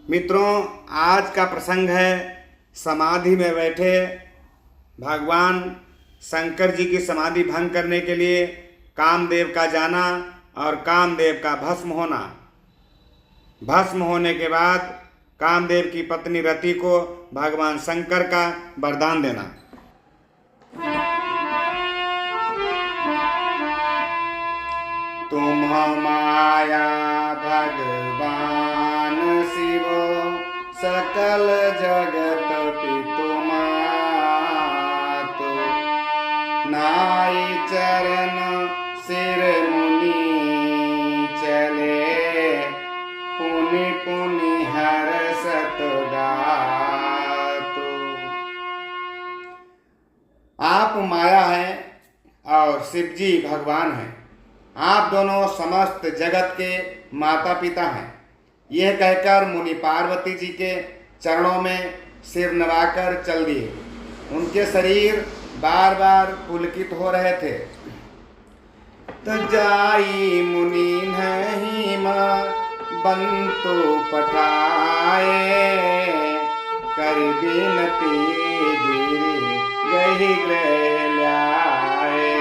मित्रों, आज का प्रसंग है समाधि में बैठे भगवान शंकर जी की समाधि भंग करने के लिए कामदेव का जाना और कामदेव का भस्म होना। भस्म होने के बाद कामदेव की पत्नी रति को भगवान शंकर का वरदान देना। तुम माया भगवान शिव सकल जगत पितु मातु, नाई चरण सिर मुनि चले, पुनि पुनि हर्षत गातु। आप माया हैं और शिव जी भगवान हैं। आप दोनों समस्त जगत के माता पिता हैं। यह कहकर मुनि पार्वती जी के चरणों में सिर नवाकर चल दिए। उनके शरीर बार बार पुलकित हो रहे थे। तो जाई मुनि नहीं बंतु पठाए, कर बिनती गिरि गहि गृह ल्याए।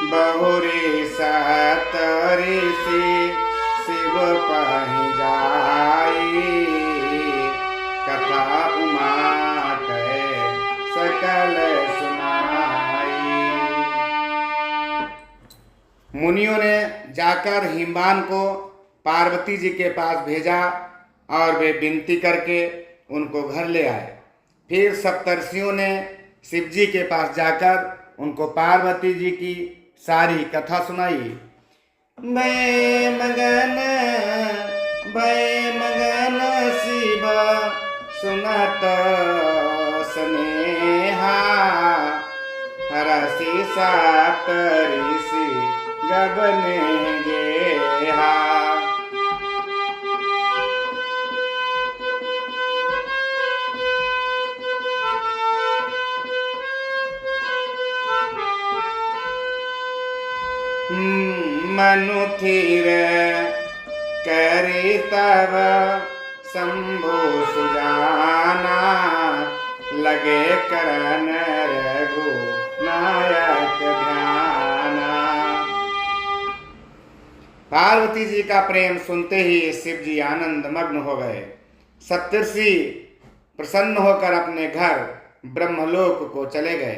बहुरी सत ऋषि शिव पहि जाई, कथा उमा कहे सकल सुनाई। मुनियों ने जाकर हिमवान को पार्वती जी के पास भेजा और वे विनती करके उनको घर ले आए। फिर सप्तर्षियों ने शिव जी के पास जाकर उनको पार्वती जी की सारी कथा सुनाई। भय मगन शिव सुनत स्नेहा, हरषि सात ऋषि गबने गेहा। मनु थीर करी तब शंभु सुजाना, लगे करन रघु नायक ध्याना। पार्वती जी का प्रेम सुनते ही शिव जी आनंद मग्न हो गए। सप्तर्षि प्रसन्न होकर अपने घर ब्रह्मलोक को चले गए।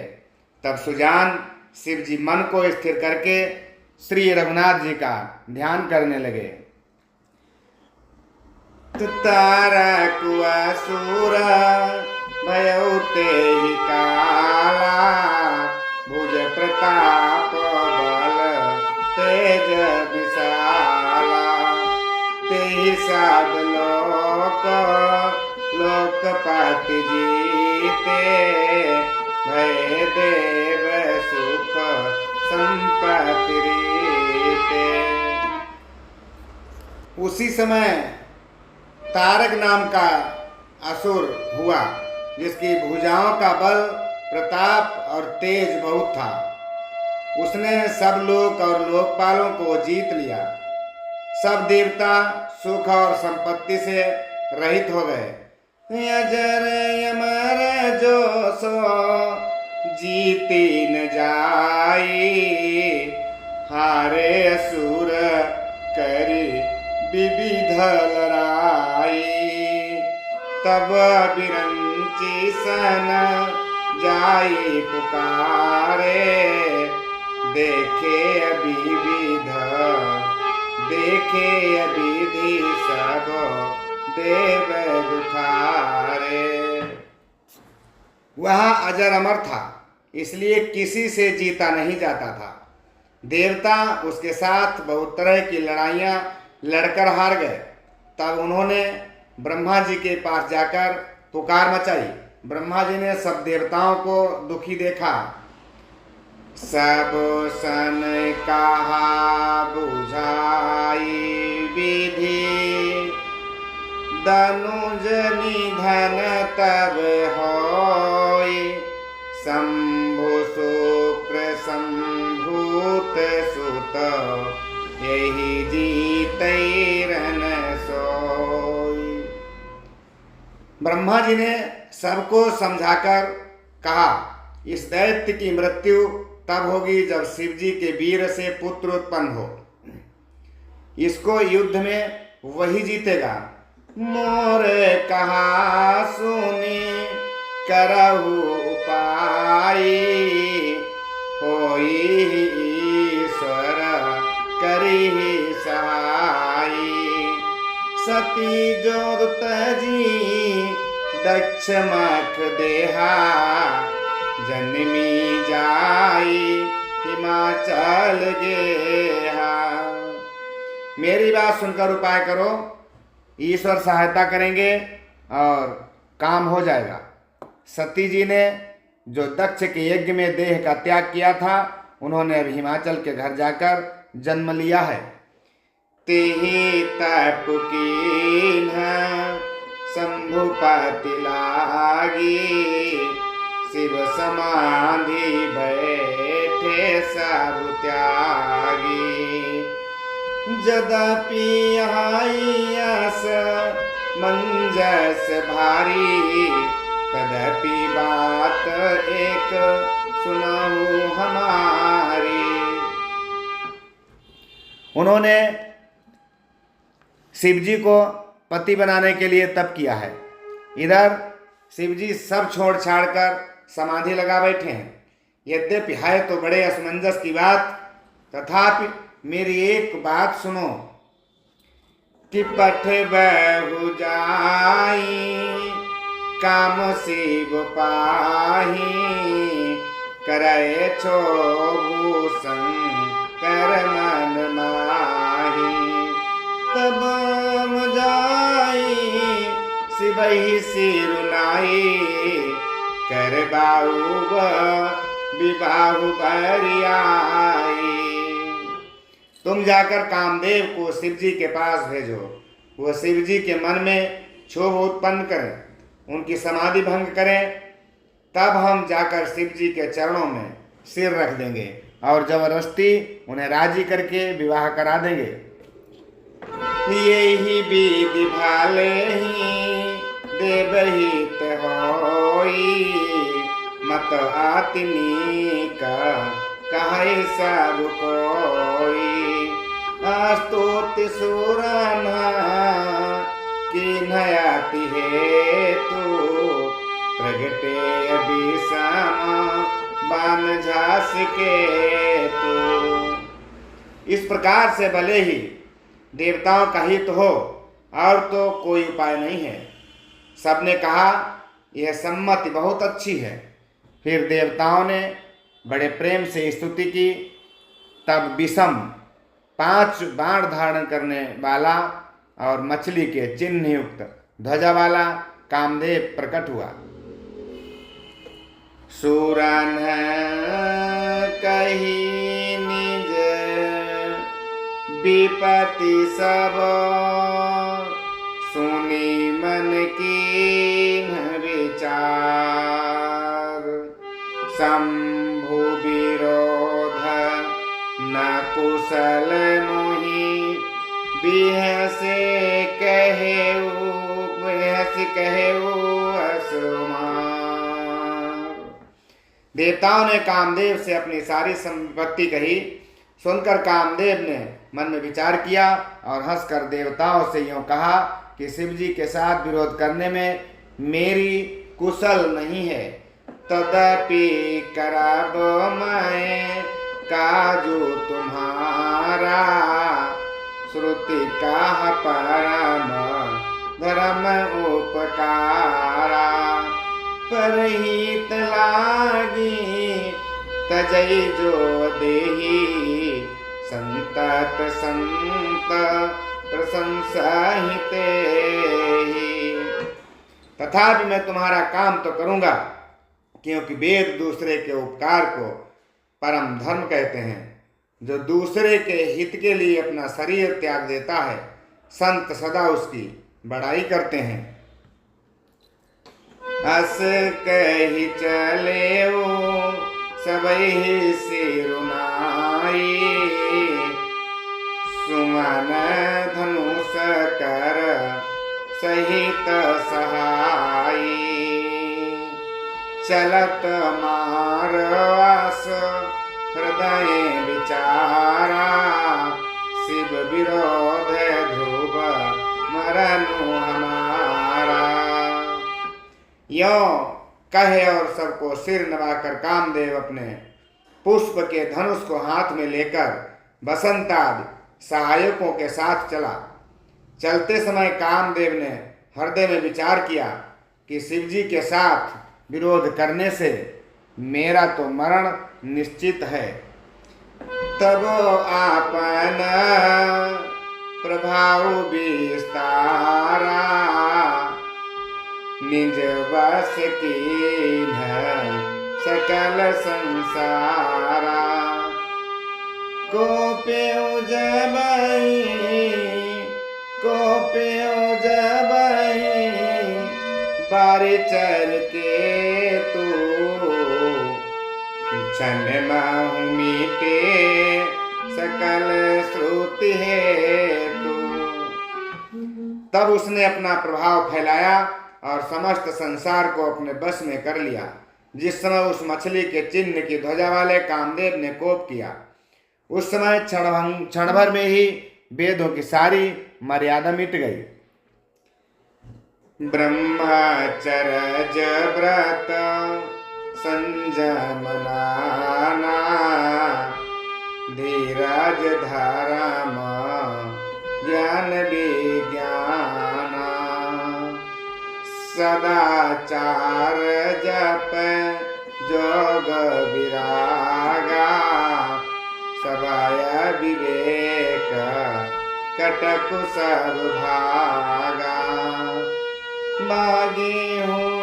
तब सुजान शिव जी मन को स्थिर करके श्री रघुनाथ जी का ध्यान करने लगे। तारा कुआसुर भयउ तेहि काला, भुज प्रताप बल तेज विशाला। तेहि साध लोकपति जीते, भय देव सुख संपत्ति रीते। उसी समय तारक नाम का असुर हुआ, जिसकी भुजाओं का बल प्रताप और तेज बहुत था। उसने सब लोक और लोकपालों को जीत लिया। सब देवता सुख और संपत्ति से रहित हो गए। अजर अमर जो सो जीती न जाई, हारे असुर करी विविध लड़ाई। तब बिरंची सन जाई पुकारे, देखे अविधि सब देव दुखारे। वह अजर अमर था, इसलिए किसी से जीता नहीं जाता था। देवता उसके साथ बहुत तरह की लड़ाइयाँ लड़कर हार गए। तब उन्होंने ब्रह्मा जी के पास जाकर पुकार मचाई। ब्रह्मा जी ने सब देवताओं को दुखी देखा। सब सन कहा बुझाई विधि, धनुज निधन तब होय शंभु शुक्र संभूत सुत यही जीतैरन सोय। ब्रह्मा जी ने सबको समझाकर कहा इस दैत्य की मृत्यु तब होगी जब शिव जी के वीर से पुत्र उत्पन्न हो, इसको युद्ध में वही जीतेगा। मोर कहा सुनी करहु उपाय होई ईश्वर करिहि सहाय। सती जो तजी दक्ष मख देहा जन्मी जाई हिमाचल गेहा। मेरी बात सुनकर उपाय करो, ईश्वर सहायता करेंगे और काम हो जाएगा। सती जी ने जो दक्ष के यज्ञ में देह का त्याग किया था, उन्होंने अब हिमाचल के घर जाकर जन्म लिया है। तेहि तप कीन्ह शंभुपति लागी शिव समाधि बैठे सब त्यागी। यद्यपि आयस मंजस भारी तदपि बात एक सुनाऊं हमारी। उन्होंने शिवजी को पति बनाने के लिए तप किया है। इधर शिवजी सब छोड़ छाड़ कर समाधि लगा बैठे हैं। यद्यपि है तो बड़े असमंजस की बात, तथापि मेरी एक बात सुनो कि पठ बहु जाई काम शिव पाही करे छो भूषण कर मन माही। तब जाई शिवहि सिरुनाई कर बाऊ विबाहु बरियाई। तुम जाकर कामदेव को शिवजी के पास भेजो, वो शिवजी के मन में क्षोभ उत्पन्न करें, उनकी समाधि भंग करें, तब हम जाकर शिवजी के चरणों में सिर रख देंगे और जबरदस्ती उन्हें राजी करके विवाह करा देंगे। यही विधि भाले ही देवहित होई मत आतिनी का कहे सब कोई। स्तुति सुरन की नयाति हेतु प्रगटे अभिसम बान झास के तू। इस प्रकार से भले ही देवताओं का हित हो और तो कोई उपाय नहीं है। सबने कहा यह सम्मति बहुत अच्छी है। फिर देवताओं ने बड़े प्रेम से स्तुति की। तब विषम 5 बाण धारण करने वाला और मछली के चिन्ह युक्त ध्वजा वाला कामदेव प्रकट हुआ। सूरन कही निज विपति सब सुनी मन की विचार। शंभु विरोध न कुशल मोहि बिहसे कहेऊ असुमार। देवताओं ने कामदेव से अपनी सारी संपत्ति कही। सुनकर कामदेव ने मन में विचार किया और हंसकर देवताओं से यूं कहा कि शिवजी के साथ विरोध करने में मेरी कुशल नहीं है। तदपि करब मैं काजू तुम्हारा श्रुति का परम धर्म उपकारा। परहित लागी तजई जो देही संतत संत प्रशंसा हिते ही। तथापि मैं तुम्हारा काम तो करूंगा, क्योंकि वेद दूसरे के उपकार को परम धर्म कहते हैं। जो दूसरे के हित के लिए अपना शरीर त्याग देता है, संत सदा उसकी बड़ाई करते हैं। अस कही चले वो सबही सिरुनाई, सुमन धनुष कर सहित सहाई, चलत मारवास हृदय विचारा, शिव विरोध ध्रुव मरनु हमारा। यों कहे और सबको सिर नवाकर कामदेव अपने पुष्प के धनुष को हाथ में लेकर बसंतादि सहायकों के साथ चला। चलते समय कामदेव ने हृदय में विचार किया कि शिवजी के साथ विरोध करने से मेरा तो मरण निश्चित है। तब आपन प्रभाव विस्तारा, निज बस कीन्ह सकल संसारा, कोप्यो जबहि बारि चर के तू, क्षण महु मीटे सकल श्रुति हेतु। तब उसने अपना प्रभाव फैलाया और समस्त संसार को अपने बस में कर लिया। जिस समय उस मछली के चिन्ह की ध्वजा वाले कामदेव ने कोप किया, उस समय क्षण भर में ही वेदों की सारी मर्यादा मिट गई। ब्रह्मचर्य व्रत संयम नाना, धीरज धर्म ज्ञान विज्ञाना, सदाचार जप जोग विरागा, सवाय विवेक कटकु सब भागा, बागी हूँ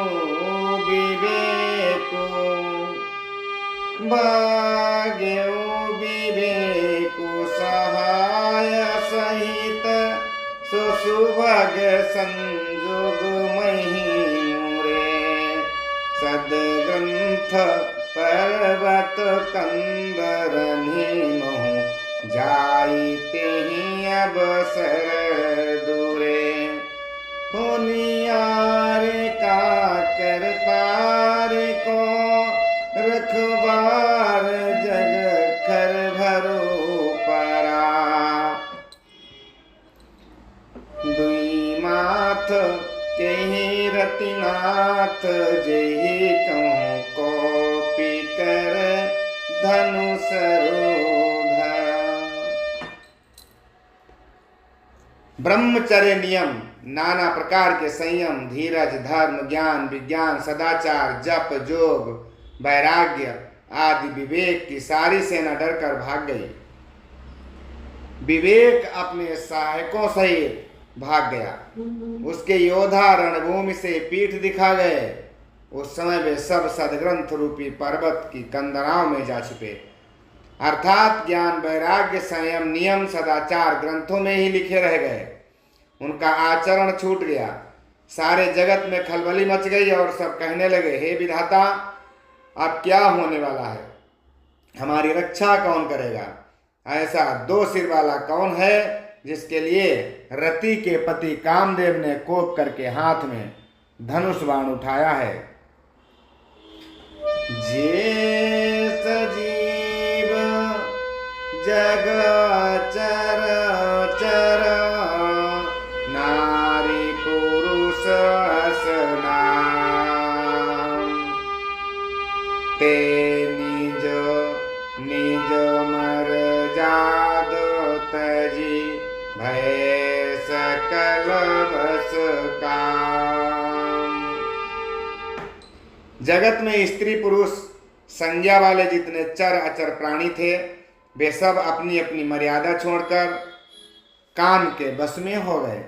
विवेको सहाय सहित, सुसुभग संयोग मही मुरे, सदग्रंथ पर्वत कंदरनि महु, जाइते ही अवसर दूरे, होनियार का करतार को, रखबार जग खर भरो परा, दुई माथ के रतिनाथ, जही कहूँ कॉपी कर धनुष रोधा। ब्रह्मचर्य नियम, नाना प्रकार के संयम, धीरज, धर्म, ज्ञान, विज्ञान, सदाचार, जप, जोग, वैराग्य आदि विवेक की सारी सेना डरकर भाग गई। विवेक अपने सहायकों सहित भाग गया। उसके योद्धा रणभूमि से पीठ दिखा गए। उस समय वे सब सदग्रंथ रूपी पर्वत की कंदराओं में जा छिपे, अर्थात ज्ञान, वैराग्य, संयम, नियम, सदाचार ग्रंथों में ही लिखे रह गए। उनका आचरण छूट गया। सारे जगत में खलबली मच गई और सब कहने लगे, हे विधाता, अब क्या होने वाला है? हमारी रक्षा कौन करेगा? ऐसा दो सिर वाला कौन है जिसके लिए रति के पति कामदेव ने कोप करके हाथ में धनुष बाण उठाया है? जे सजीव जग चर चर, नारी पुरुष असनाम, ते निज निज मर जाद तजी, भय सकल बस काम। जगत में स्त्री पुरुष संज्ञा वाले जितने चर अचर प्राणी थे, वे सब अपनी अपनी मर्यादा छोड़कर काम के बस में हो गए।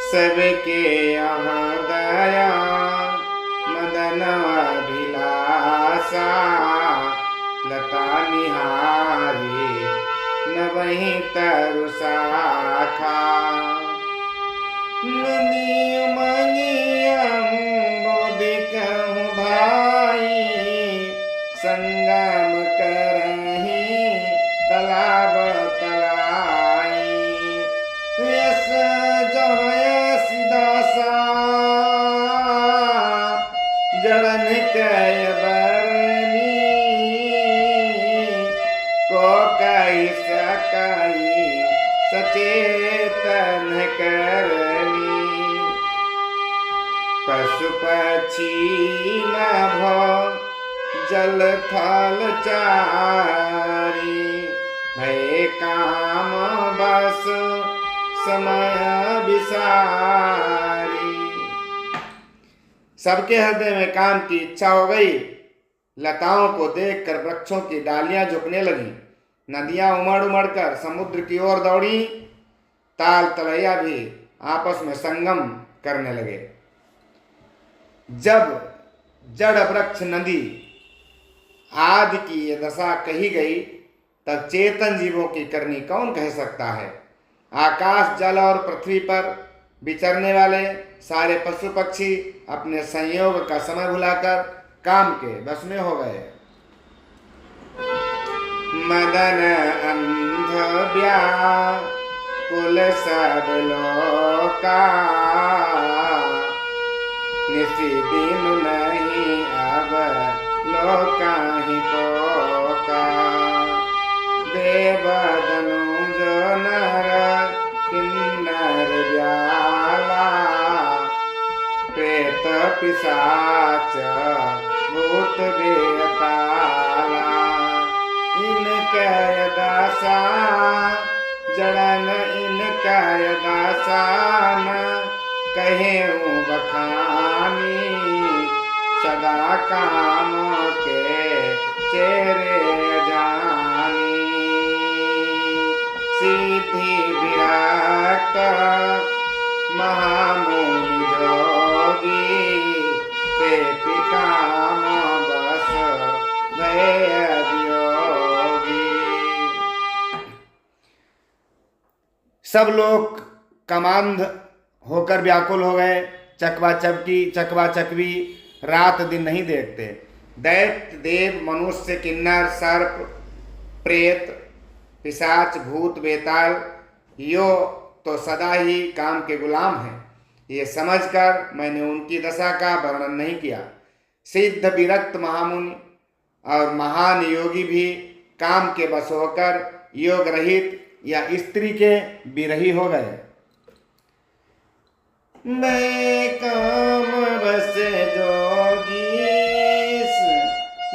सबके यहाँ दया मदन अभिलाषा, लता निहारी न वहीं तरु शाखा, नदी मंगिया मोदी कहूँ धाई, संगम करही तालाब तलाई। यस जय सिदासा जड़न कय बरनी, को कई सकई सचेतन करनी। पशु पक्षी न भो जल थल चारी, भय काम बस समय विसारी। सबके हृदय में काम की इच्छा हो गई। लताओं को देखकर वृक्षों की डालियां झुकने लगी, नदियां उमड़ उमड़ कर समुद्र की ओर दौड़ी, ताल तलैया भी आपस में संगम करने लगे। जब जड़ वृक्ष नदी आदि की ये दशा कही गई, तब चेतन जीवों की करनी कौन कह सकता है। आकाश जल और पृथ्वी पर विचरने वाले सारे पशु पक्षी अपने संयोग का समय भुलाकर काम के बस में हो गए। मदन अंध व्याकुल सब लोका, निसी दिन नहीं अब लोका ही पोका। देव दनुज नर किन्नर व्याला, प्रेत पिशाच भूत बेताला। इनके दशा जड़न इनके दशा न कहे बखानी, सदा काम के चेहरे जानी। सीधी विरक्त महामुनि जोगी, ते पिकाम बस भय वियोगी। सब लोग कामांध होकर व्याकुल हो गए। चकवा चकवी रात दिन नहीं देखते। दैत्य देव मनुष्य किन्नर सर्प प्रेत पिशाच भूत बेताल यो तो सदा ही काम के गुलाम हैं। ये समझकर मैंने उनकी दशा का वर्णन नहीं किया। सिद्ध विरक्त महामुनि और महान योगी भी काम के बस होकर योग रहित या स्त्री के विरही हो गए। मैं काम बस जोगीस,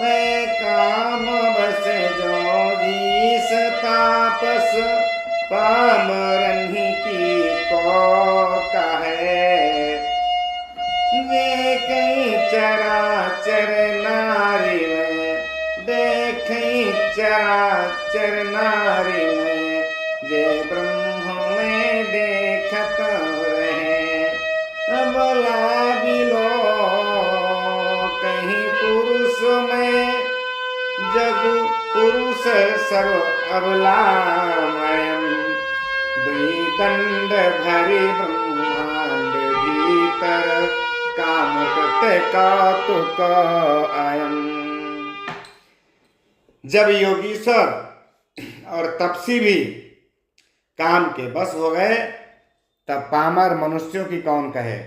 मैं काम बस जोगीस, तापस पामरन्ही की को कहे। वे कहीं चराचर नारी में, देखें चराचर नारी में, जे ब्रह्म में देखत रहे। अबला बिलो कहीं पुरुष में, जग पुरुष सर्व अबलामयम्। द्विदंड भरी ब्रह्मांड भीतर, काम कृत कौतुक अयम्। जब योगीश्वर और तपसी भी काम के बस हो गए, तब पामर मनुष्यों की कौन कहे,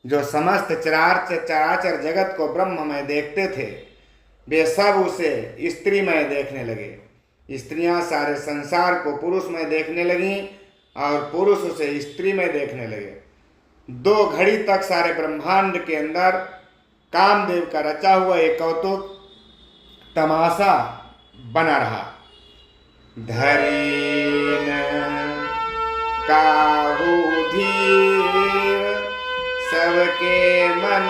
जो समस्त चराचर जगत को ब्रह्म में देखते थे, वे सब उसे स्त्री में देखने लगे। स्त्रियां सारे संसार को पुरुष में देखने लगीं और पुरुष उसे स्त्री में देखने लगे। 2 घड़ी तक सारे ब्रह्मांड के अंदर कामदेव का रचा हुआ एक कौतुक तमाशा बना रहा। धरीन काहू धीर, सबके मन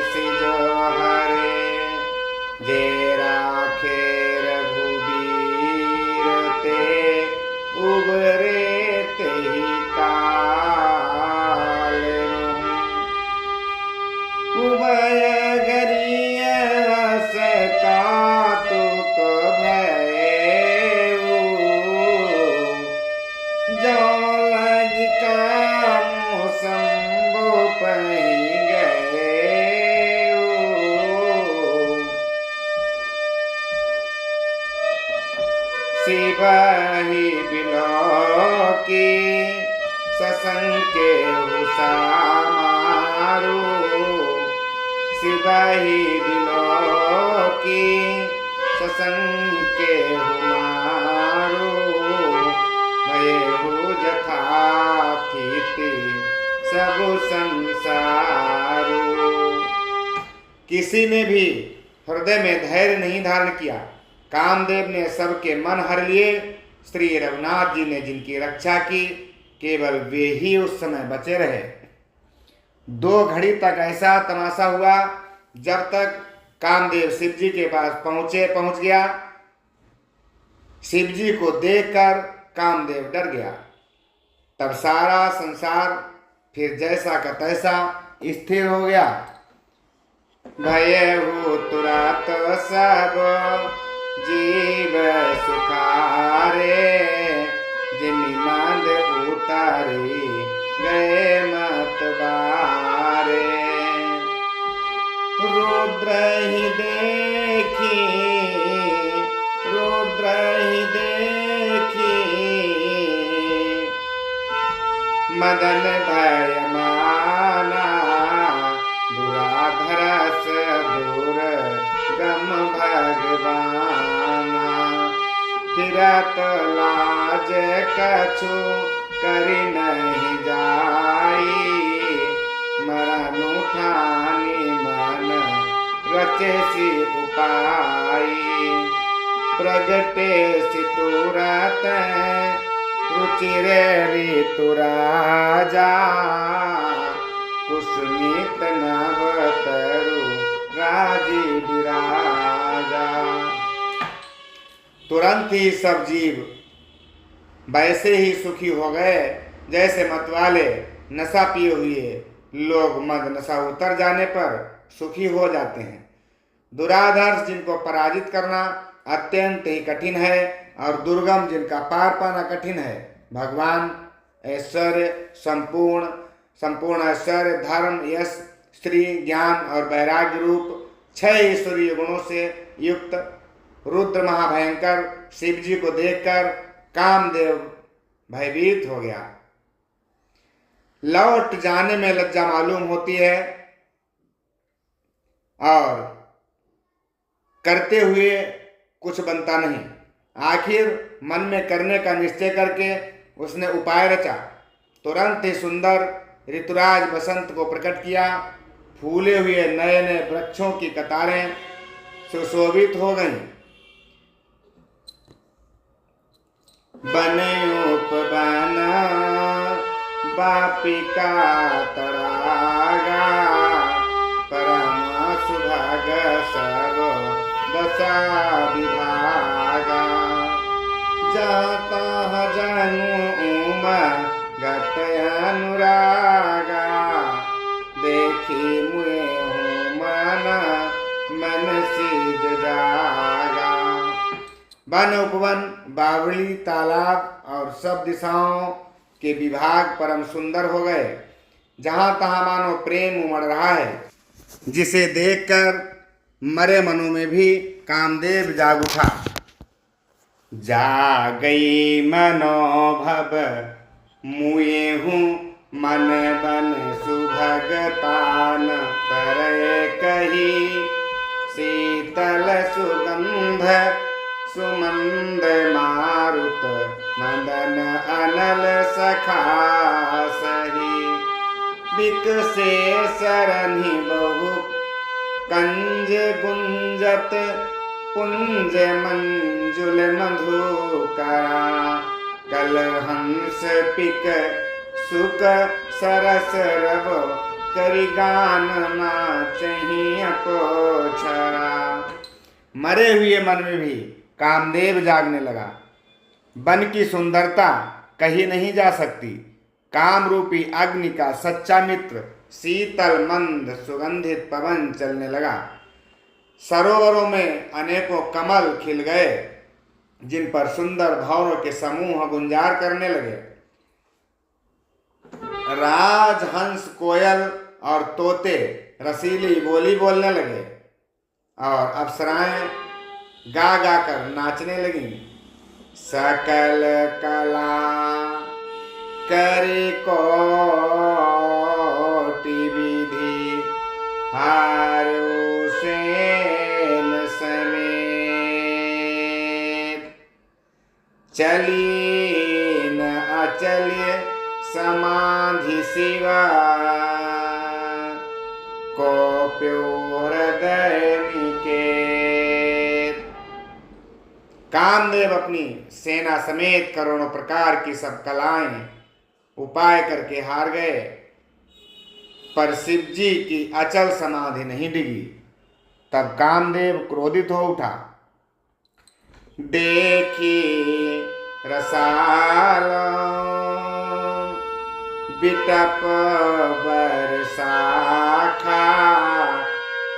से जो हरे। जे राखे रघुबीर, ते उबरे ते ही काल। उभय गरिय रस कातुक भयउ, जो लग काम सिपाही बिलो की ससंके उषा मारू सिपाही बिलो की ससंके मारू भये हो जथा थी सब संसारू। किसी ने भी हृदय में धैर्य नहीं धारण किया। कामदेव ने सबके मन हर लिए। श्री रघुनाथ जी ने जिनकी रक्षा की, केवल वे ही उस समय बचे रहे। 2 घड़ी तक ऐसा तमाशा हुआ जब तक कामदेव शिव जी के पास पहुंच गया। शिव जी को देखकर कामदेव डर गया। तब सारा संसार फिर जैसा का तैसा स्थिर हो गया। भय हो तुरंत सब जीव सुखारे जिमि मंद उतारे गए मत बारे। रुद्र ही देखी मदन भय माना दुराधरस दूर गम भगवाना। फिरत लाज कछु करि नहीं जाई मरण उठानी मन रचे सी उपाई। प्रगटे सी तुरत रुचिरे ऋतु राजा कुसुमित नव तरु राजी विराजा। तुरंत ही सब जीव वैसे ही सुखी हो गए जैसे मतवाले नशा पिए हुए लोग मद नशा उतर जाने पर सुखी हो जाते हैं। दुराधर्ष जिनको पराजित करना अत्यंत ही कठिन है और दुर्गम जिनका पार पाना कठिन है। भगवान ऐश्वर्य संपूर्ण ऐश्वर्य धर्म यश स्त्री ज्ञान और वैराग्य रूप 6 ईश्वरीय गुणों से युक्त रुद्र महाभयंकर शिव जी को देखकर कामदेव भयभीत हो गया। लौट जाने में लज्जा मालूम होती है और करते हुए कुछ बनता नहीं। आखिर मन में करने का निश्चय करके उसने उपाय रचा। तुरंत ही सुंदर ऋतुराज बसंत को प्रकट किया। फूले हुए नए नए वृक्षों की कतारें सुशोभित हो गईं। बने उपवन बापिका तड़ागा परम सुभाग सब दशा विभागा। जाता जनु उम गत अनुरागा देखी मुए हूँ मन सीज जागा। वन उपवन बावली तालाब और सब दिशाओं के विभाग परम सुंदर हो गए। जहाँ तहाँ मानो प्रेम उमड़ रहा है, जिसे देखकर मरे मनु में भी कामदेव जाग उठा। जागई मनोभव मुए हूँ मन बन सुभगतान पर कही। शीतल सुगंध सुमंद मारुत मदन अनल सखा सही। बिकसे सरनि बहु कंज गुंजत पुंज मंजुल मधुकरा। कलहंस पिक सुक सरस रव करि गान नाचहि अपोछरा। मरे हुए मन में भी कामदेव जागने लगा। वन की सुंदरता कही नहीं जा सकती। काम रूपी अग्नि का सच्चा मित्र शीतल मंद सुगंधित पवन चलने लगा। सरोवरों में अनेकों कमल खिल गए, जिन पर सुंदर भंवरों के समूह गुंजार करने लगे। राजहंस कोयल और तोते रसीली बोली बोलने लगे और अप्सराएं गा गा कर नाचने लगीं। सकल कला करि कोटि विधि हारु सेन समेत। चली न अचल्य समाधि शिवा कोप्यो हृदय निकेत। कामदेव अपनी सेना समेत करोड़ों प्रकार की सब कलाएं उपाय करके हार गए, पर शिव जी की अचल समाधि नहीं डिगी। तब कामदेव क्रोधित हो उठा। देखी रसाल बिटप बरसाखा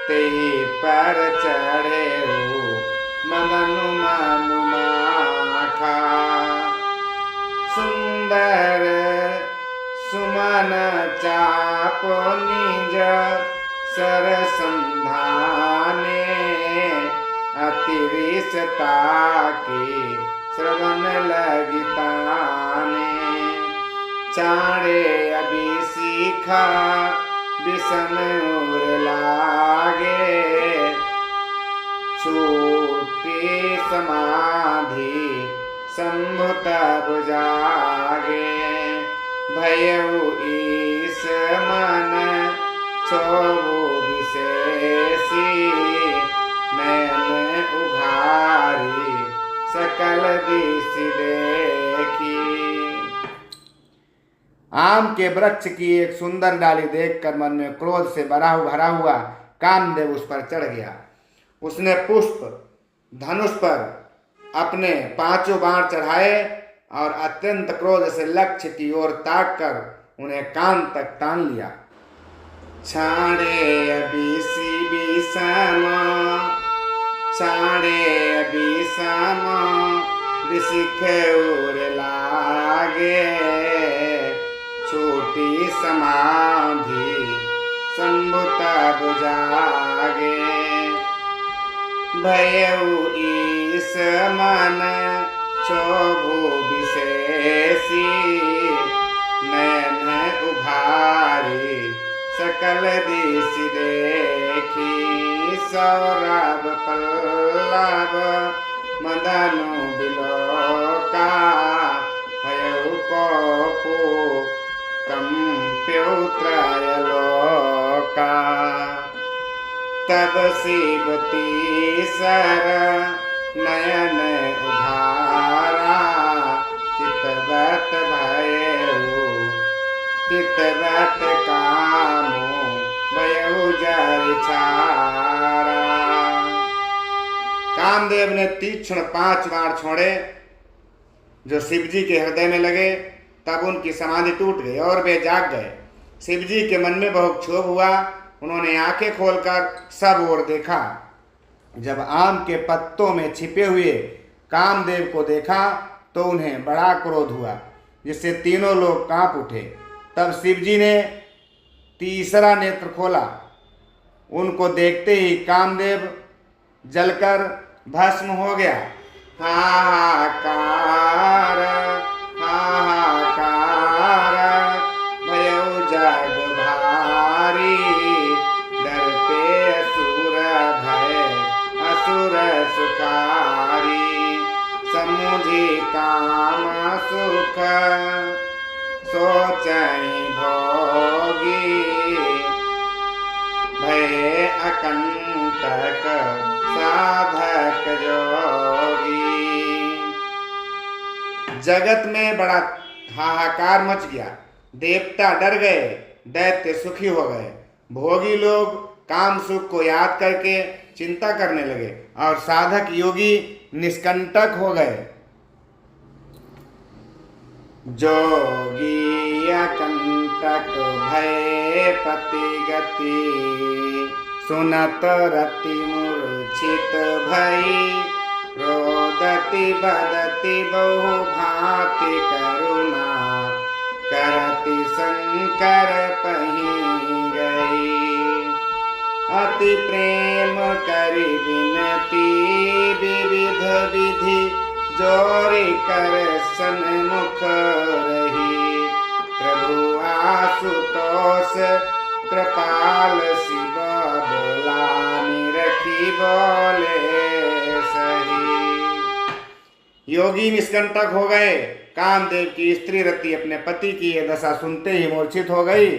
ते पर चढ़े मदनु मनु माखा। सुंदर सुमन चाप निज सरसंधाने अतिरिसता के श्रवण लगिताने। चारे अभी सीखा विषम उर लागे छूटी समाधि संभुत बुझागे। भयउ ईस मन छोभु विशेषी नैन उघारी सकल दिश देखी। आम के वृक्ष की एक सुंदर डाली देखकर मन में क्रोध से भरा हुआ कामदेव उस पर चढ़ गया। उसने पुष्प धनुष पर अपने 5 बाण चढ़ाए और अत्यंत क्रोध से लक्ष्य की ओर ताक कर उन्हें कान तक तान लिया। छाड़े अभी समा विशिख उर लागे छोटी समाधि संभुत बुझागे। भयउ ईस मन क्षोभु विशेषी नैन उभारी सकल दिश देखी। सौरभ पल्लव मदनु बिलोका भयउ कोपु कंप्यो त्रयलोका। तब शिवती सर नयन उघारा चितवत भयउ चितवत कामो भयउ जर छारा। कामदेव ने तीक्ष्ण 5 बाण छोड़े जो शिवजी के हृदय में लगे। तब उनकी समाधि टूट गई और वे जाग गए। शिवजी के मन में बहुत क्षोभ हुआ। उन्होंने आंखें खोलकर सब ओर देखा। जब आम के पत्तों में छिपे हुए कामदेव को देखा तो उन्हें बड़ा क्रोध हुआ, जिससे तीनों लोग कांप उठे। तब शिवजी ने तीसरा नेत्र खोला। उनको देखते ही कामदेव जलकर भस्म हो गया। हाहाकार हाहाकार भयउ जग भारी डर पे असुर भय असुर सुखारी। समुझी काम सुख सोचहि भोगी भय अकंटक साधक जोगी। जगत में बड़ा हाहाकार मच गया। देवता डर गए, दैत्य सुखी हो गए। भोगी लोग काम सुख को याद करके चिंता करने लगे और साधक योगी निष्कंटक हो गए। जोगी अकंटक भय पति गति सुनत रति मूर्छित भई। रोदति बदति बहु भांति करुणा करति शंकर पही गई। अति प्रेम करि विनती विविध विधि जोरी कर सन्मुख रही, प्रभु आशुतोष कृपाल शिव बोला, निरखी बोले सही। योगी निष्कंटक हो गए। कामदेव की स्त्री रति अपने पति की यह दशा सुनते ही मूर्छित हो गई।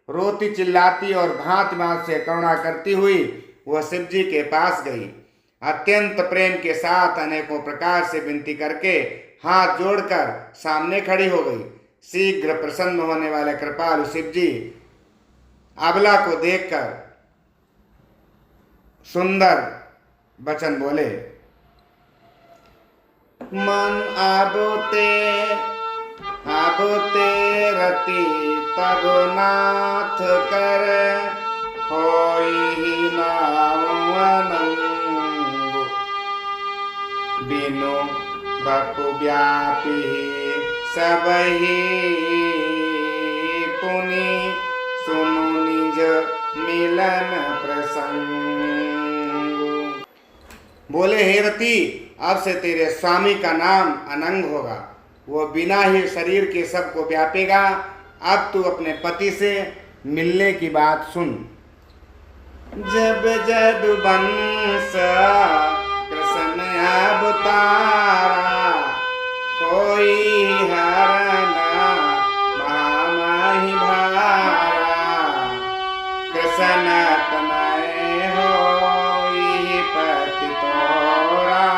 रोती चिल्लाती और भांति भांति से करुणा करती हुई वह शिव जी के पास गई। अत्यंत प्रेम के साथ अनेकों प्रकार से विनती करके हाथ जोड़कर सामने खड़ी हो गई। शीघ्र प्रसन्न होने वाले कृपालु शिव जी अबला को देखकर सुंदर वचन बोले, मन आबोते रति तब नाथ कर, होई नाम अनंग, बिनु बपु व्यापी सबही, पुनि सुनु निज मिलन प्रसंग। बोले, हे रति, अब से तेरे स्वामी का नाम अनंग होगा। वो बिना ही शरीर के सबको व्यापेगा। अब तू अपने पति से मिलने की बात सुन। जब जब बंस कृष्ण अवतारा, कोई हरना महामाही भारा, कृष्ण तनय होई पति तोरा,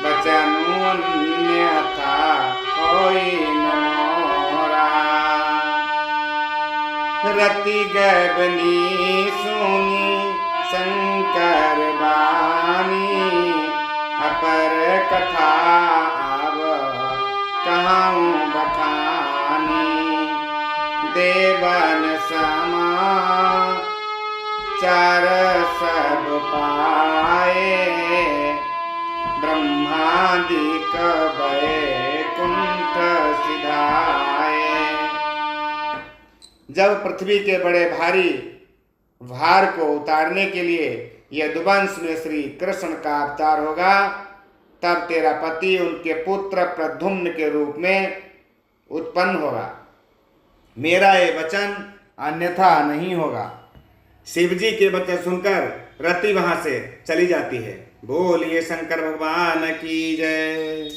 बचनु अन्यथा कोई नोरा। रति गबनी सुनी शंकर बानी, अपर कथा आव कहूँ बखानी, देवन समा चार सब पाए, ब्रह्मादिक वैकुंठ सिधाए। जब पृथ्वी के बड़े भारी भार को उतारने के लिए यदुवंश में श्री कृष्ण का अवतार होगा, तब तेरा पति उनके पुत्र प्रद्युम्न के रूप में उत्पन्न होगा। मेरा ये वचन अन्यथा नहीं होगा। शिव जी के वचन सुनकर रति वहां से चली जाती है। बोलिए शंकर भगवान की जय।